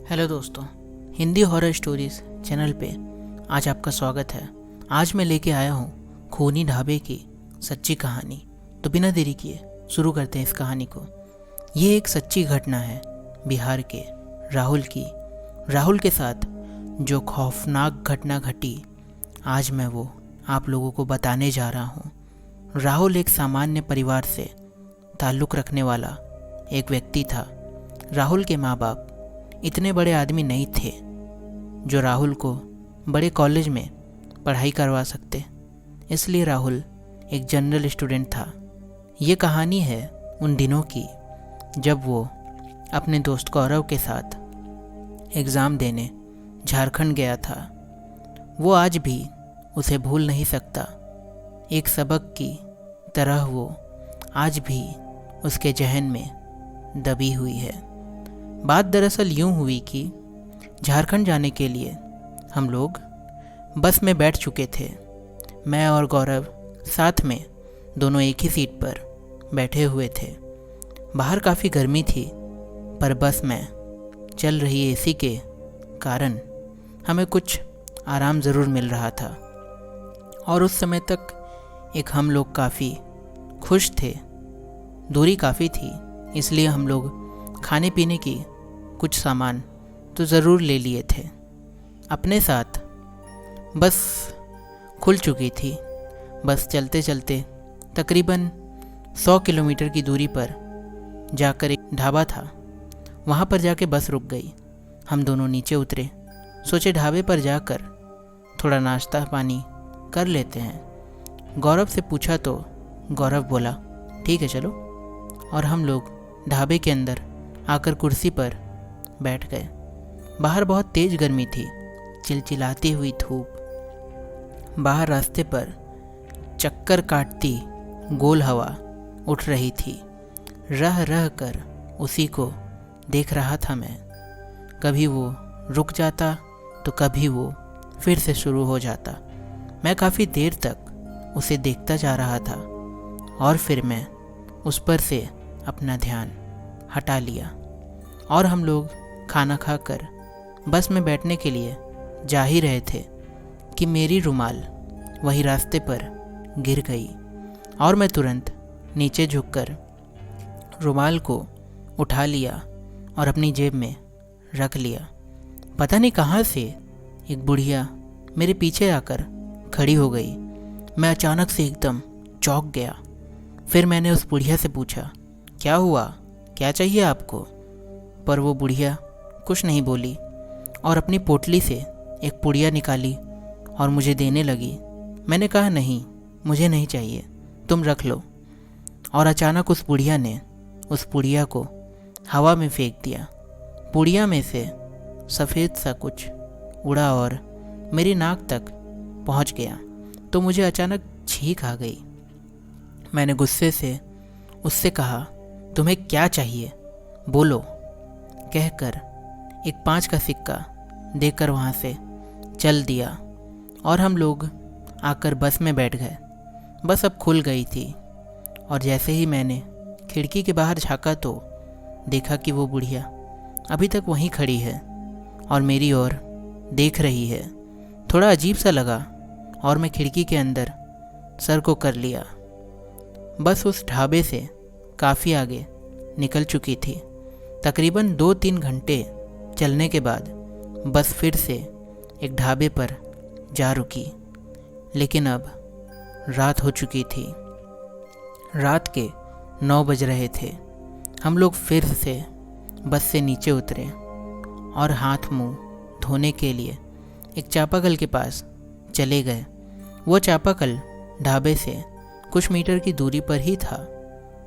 Hello दोस्तों, Hindi horror stories channel पे आज आपका स्वागत है। आज मैं लेके आया हूँ खूनी ढाबे की सच्ची कहानी। तो बिना देरी किए शुरू करते हैं इस कहानी को। ये एक सच्ची घटना है बिहार के राहुल की। राहुल के साथ जो खौफनाक घटना घटी, आज मैं वो आप लोगों को बताने जा रहा हूँ। राहुल एक सामान्य परिवार से ताल्लुक़ रखने वाला एक व्यक्ति था। राहुल के माँ बाप इतने बड़े आदमी नहीं थे जो राहुल को बड़े कॉलेज में पढ़ाई करवा सकते, इसलिए राहुल एक जनरल स्टूडेंट था। ये कहानी है उन दिनों की जब वो अपने दोस्त गौरव के साथ एग्ज़ाम देने झारखंड गया था। वो आज भी उसे भूल नहीं सकता। एक सबक की तरह वो आज भी उसके जहन में दबी हुई है। बात दरअसल यूँ हुई कि झारखंड जाने के लिए हम लोग बस में बैठ चुके थे। मैं और गौरव साथ में दोनों एक ही सीट पर बैठे हुए थे। बाहर काफ़ी गर्मी थी, पर बस में चल रही एसी के कारण हमें कुछ आराम ज़रूर मिल रहा था। और उस समय तक एक हम लोग काफ़ी खुश थे। दूरी काफ़ी थी, इसलिए हम लोग खाने पीने की कुछ सामान तो ज़रूर ले लिए थे अपने साथ। बस खुल चुकी थी। बस चलते चलते तकरीबन 100 किलोमीटर की दूरी पर जाकर एक ढाबा था। वहाँ पर जाके बस रुक गई। हम दोनों नीचे उतरे, सोचे ढाबे पर जाकर थोड़ा नाश्ता पानी कर लेते हैं। गौरव से पूछा तो गौरव बोला ठीक है चलो, और हम लोग ढाबे के अंदर आकर कुर्सी पर बैठ गए। बाहर बहुत तेज़ गर्मी थी, चिलचिलाती हुई धूप। बाहर रास्ते पर चक्कर काटती गोल हवा उठ रही थी। रह रह कर उसी को देख रहा था मैं। कभी वो रुक जाता तो कभी वो फिर से शुरू हो जाता। मैं काफ़ी देर तक उसे देखता जा रहा था और फिर मैं उस पर से अपना ध्यान हटा लिया और हम लोग खाना खाकर बस में बैठने के लिए जा ही रहे थे कि मेरी रुमाल वही रास्ते पर गिर गई और मैं तुरंत नीचे झुककर रुमाल को उठा लिया और अपनी जेब में रख लिया। पता नहीं कहाँ से एक बुढ़िया मेरे पीछे आकर खड़ी हो गई। मैं अचानक से एकदम चौंक गया। फिर मैंने उस बुढ़िया से पूछा क्या हुआ, क्या चाहिए आपको? पर वो बुढ़िया कुछ नहीं बोली और अपनी पोटली से एक पुड़िया निकाली और मुझे देने लगी। मैंने कहा नहीं, मुझे नहीं चाहिए, तुम रख लो। और अचानक उस बुढ़िया ने उस पुड़िया को हवा में फेंक दिया। पुड़िया में से सफ़ेद सा कुछ उड़ा और मेरी नाक तक पहुंच गया तो मुझे अचानक छींक आ गई। मैंने गुस्से से उससे कहा तुम्हें क्या चाहिए, बोलो, कहकर एक 5 का सिक्का देकर वहाँ से चल दिया और हम लोग आकर बस में बैठ गए। बस अब खुल गई थी और जैसे ही मैंने खिड़की के बाहर झाँका तो देखा कि वो बुढ़िया अभी तक वहीं खड़ी है और मेरी ओर देख रही है। थोड़ा अजीब सा लगा और मैं खिड़की के अंदर सर को कर लिया। बस उस ढाबे से काफ़ी आगे निकल चुकी थी। तकरीबन 2-3 घंटे चलने के बाद बस फिर से एक ढाबे पर जा रुकी, लेकिन अब रात हो चुकी थी। रात के 9 बज रहे थे। हम लोग फिर से बस से नीचे उतरे और हाथ मुंह धोने के लिए एक चापाकल के पास चले गए। वो चापाकल ढाबे से कुछ मीटर की दूरी पर ही था,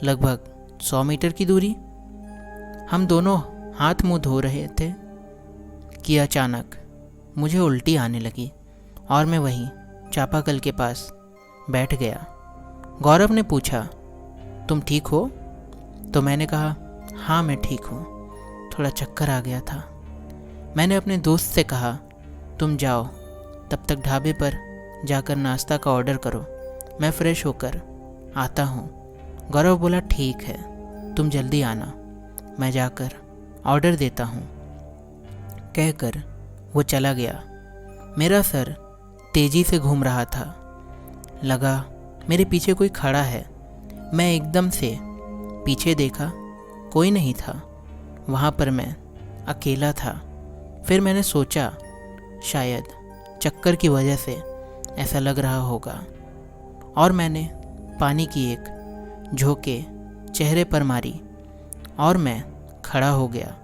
लगभग 100 मीटर की दूरी। हम दोनों हाथ मुंह धो रहे थे कि अचानक मुझे उल्टी आने लगी और मैं वहीं चापाकल के पास बैठ गया। गौरव ने पूछा तुम ठीक हो? तो मैंने कहा हाँ मैं ठीक हूँ, थोड़ा चक्कर आ गया था। मैंने अपने दोस्त से कहा तुम जाओ, तब तक ढाबे पर जाकर नाश्ता का ऑर्डर करो, मैं फ़्रेश होकर आता हूँ। गौरव बोला ठीक है, तुम जल्दी आना, मैं जाकर ऑर्डर देता हूँ। कहकर वो चला गया। मेरा सर तेजी से घूम रहा था। लगा मेरे पीछे कोई खड़ा है। मैं एकदम से पीछे देखा, कोई नहीं था। वहाँ पर मैं अकेला था। फिर मैंने सोचा शायद चक्कर की वजह से ऐसा लग रहा होगा, और मैंने पानी की एक झोंके चेहरे पर मारी और मैं खड़ा हो गया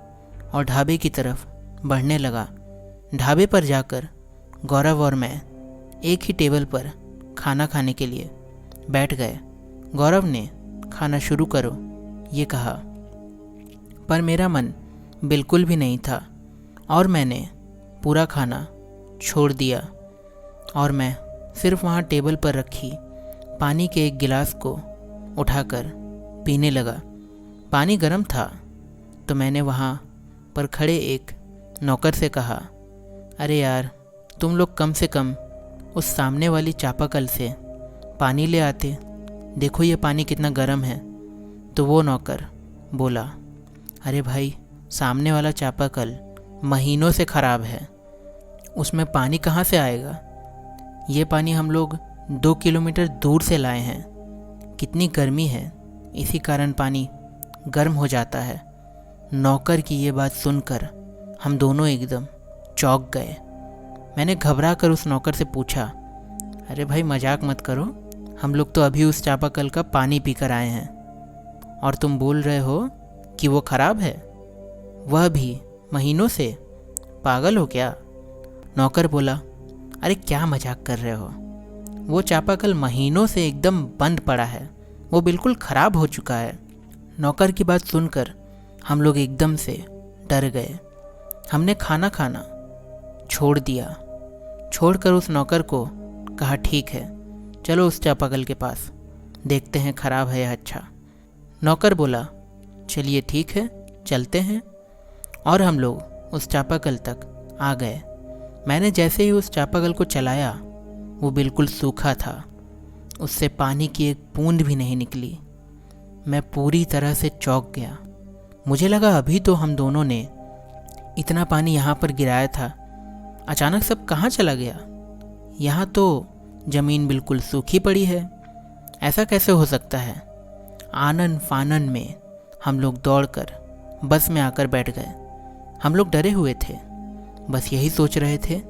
और ढाबे की तरफ बढ़ने लगा। ढाबे पर जाकर गौरव और मैं एक ही टेबल पर खाना खाने के लिए बैठ गए। गौरव ने खाना शुरू करो ये कहा, पर मेरा मन बिल्कुल भी नहीं था और मैंने पूरा खाना छोड़ दिया और मैं सिर्फ वहाँ टेबल पर रखी पानी के एक गिलास को उठाकर पीने लगा। पानी गर्म था तो मैंने वहाँ पर खड़े एक नौकर से कहा, अरे यार, तुम लोग कम से कम उस सामने वाली चापाकल से पानी ले आते, देखो ये पानी कितना गर्म है। तो वो नौकर बोला, अरे भाई, सामने वाला चापाकल महीनों से ख़राब है, उसमें पानी कहाँ से आएगा? ये पानी हम लोग 2 किलोमीटर दूर से लाए हैं। कितनी गर्मी है, इसी कारण पानी गर्म हो जाता है। नौकर की ये बात सुनकर हम दोनों एकदम चौंक गए। मैंने घबरा कर उस नौकर से पूछा, अरे भाई मजाक मत करो, हम लोग तो अभी उस चापाकल का पानी पीकर आए हैं और तुम बोल रहे हो कि वो ख़राब है, वह भी महीनों से? पागल हो क्या? नौकर बोला, अरे क्या मजाक कर रहे हो, वो चापाकल महीनों से एकदम बंद पड़ा है, वो बिल्कुल ख़राब हो चुका है। नौकर की बात सुनकर हम लोग एकदम से डर गए। हमने खाना खाना छोड़ दिया। छोड़कर उस नौकर को कहा, ठीक है, चलो उस चापाकल के पास देखते हैं ख़राब है या अच्छा। नौकर बोला, चलिए ठीक है, चलते हैं। और हम लोग उस चापाकल तक आ गए। मैंने जैसे ही उस चापाकल को चलाया, वो बिल्कुल सूखा था, उससे पानी की एक बूंद भी नहीं निकली। मैं पूरी तरह से चौंक गया। मुझे लगा अभी तो हम दोनों ने इतना पानी यहाँ पर गिराया था, अचानक सब कहाँ चला गया? यहाँ तो ज़मीन बिल्कुल सूखी पड़ी है, ऐसा कैसे हो सकता है? आनन फानन में हम लोग दौड़कर बस में आकर बैठ गए। हम लोग डरे हुए थे, बस यही सोच रहे थे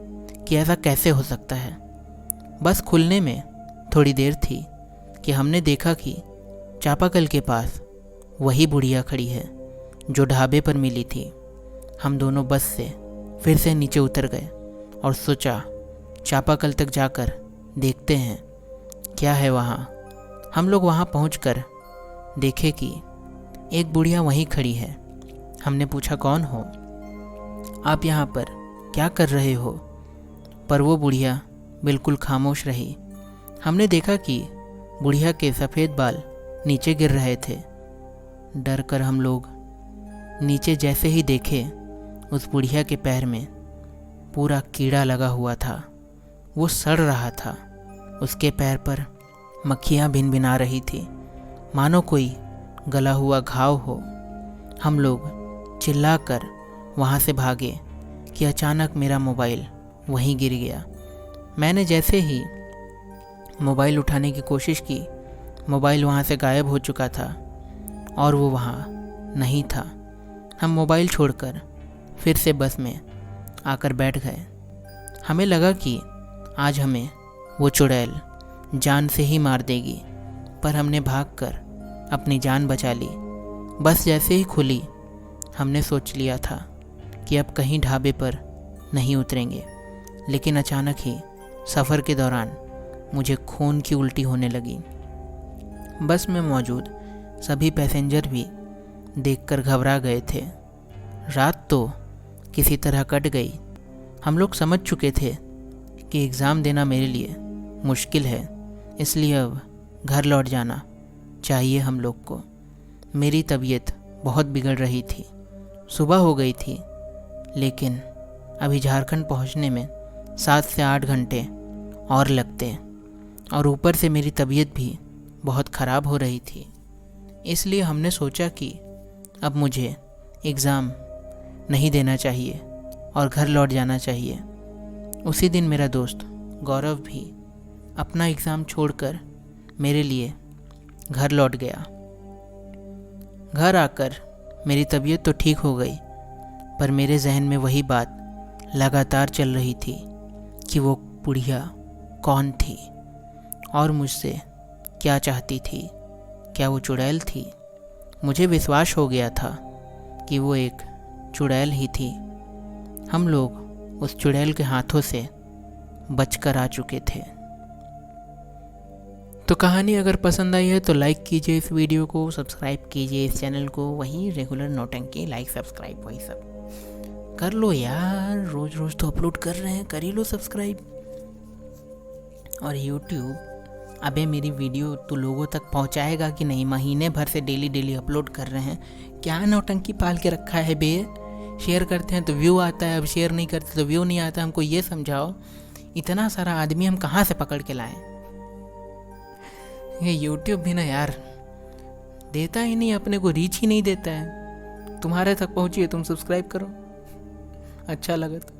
कि ऐसा कैसे हो सकता है। बस खुलने में थोड़ी देर थी कि हमने देखा कि चापाकल के पास वही बुढ़िया खड़ी है जो ढाबे पर मिली थी। हम दोनों बस से फिर से नीचे उतर गए और सोचा चापाकल तक जाकर देखते हैं क्या है वहाँ। हम लोग वहाँ पहुँचकर देखे कि एक बुढ़िया वहीं खड़ी है। हमने पूछा, कौन हो आप, यहाँ पर क्या कर रहे हो? पर वो बुढ़िया बिल्कुल खामोश रही। हमने देखा कि बुढ़िया के सफ़ेद बाल नीचे गिर रहे थे। डर कर हम लोग नीचे जैसे ही देखे, उस बुढ़िया के पैर में पूरा कीड़ा लगा हुआ था, वो सड़ रहा था। उसके पैर पर मक्खियाँ भिनभिना रही थी, मानो कोई गला हुआ घाव हो। हम लोग चिल्लाकर वहाँ से भागे कि अचानक मेरा मोबाइल वहीं गिर गया। मैंने जैसे ही मोबाइल उठाने की कोशिश की, मोबाइल वहाँ से गायब हो चुका था और वो वहाँ नहीं था। हम मोबाइल छोड़कर फिर से बस में आकर बैठ गए। हमें लगा कि आज हमें वो चुड़ैल जान से ही मार देगी, पर हमने भागकर अपनी जान बचा ली। बस जैसे ही खुली, हमने सोच लिया था कि अब कहीं ढाबे पर नहीं उतरेंगे, लेकिन अचानक ही सफ़र के दौरान मुझे खून की उल्टी होने लगी। बस में मौजूद सभी पैसेंजर भी देखकर घबरा गए थे। रात तो किसी तरह कट गई। हम लोग समझ चुके थे कि एग्ज़ाम देना मेरे लिए मुश्किल है, इसलिए अब घर लौट जाना चाहिए हम लोग को। मेरी तबीयत बहुत बिगड़ रही थी। सुबह हो गई थी, लेकिन अभी झारखंड पहुंचने में 7 से 8 घंटे और लगते, और ऊपर से मेरी तबीयत भी बहुत ख़राब हो रही थी। इसलिए हमने सोचा कि अब मुझे एग्ज़ाम नहीं देना चाहिए, और घर लौट जाना चाहिए। उसी दिन मेरा दोस्त गौरव भी अपना एग्ज़ाम छोड़कर मेरे लिए घर लौट गया। घर आकर मेरी तबीयत तो ठीक हो गई, पर मेरे जहन में वही बात लगातार चल रही थी कि वो बुढ़िया कौन थी और मुझसे क्या चाहती थी। क्या वो चुड़ैल थी? मुझे विश्वास हो गया था कि वो एक चुड़ैल ही थी। हम लोग उस चुड़ैल के हाथों से बचकर आ चुके थे। तो कहानी अगर पसंद आई है तो लाइक कीजिए इस वीडियो को, सब्सक्राइब कीजिए इस चैनल को। वही रेगुलर नौटंकी, लाइक सब्सक्राइब वही सब कर लो यार। रोज़ रोज़ तो अपलोड कर रहे हैं, कर ही लो सब्सक्राइब। और यूट्यूब अबे मेरी वीडियो तो लोगों तक पहुंचाएगा कि नहीं? महीने भर से डेली अपलोड कर रहे हैं, क्या नौटंकी पाल के रखा है बे? शेयर करते हैं तो व्यू आता है, अब शेयर नहीं करते तो व्यू नहीं आता। हमको ये समझाओ, इतना सारा आदमी हम कहाँ से पकड़ के लाएं? ये यूट्यूब भी ना यार देता ही नहीं, अपने को रीच ही नहीं देता है। तुम्हारे तक पहुँचिए, तुम सब्सक्राइब करो, अच्छा लगा तो।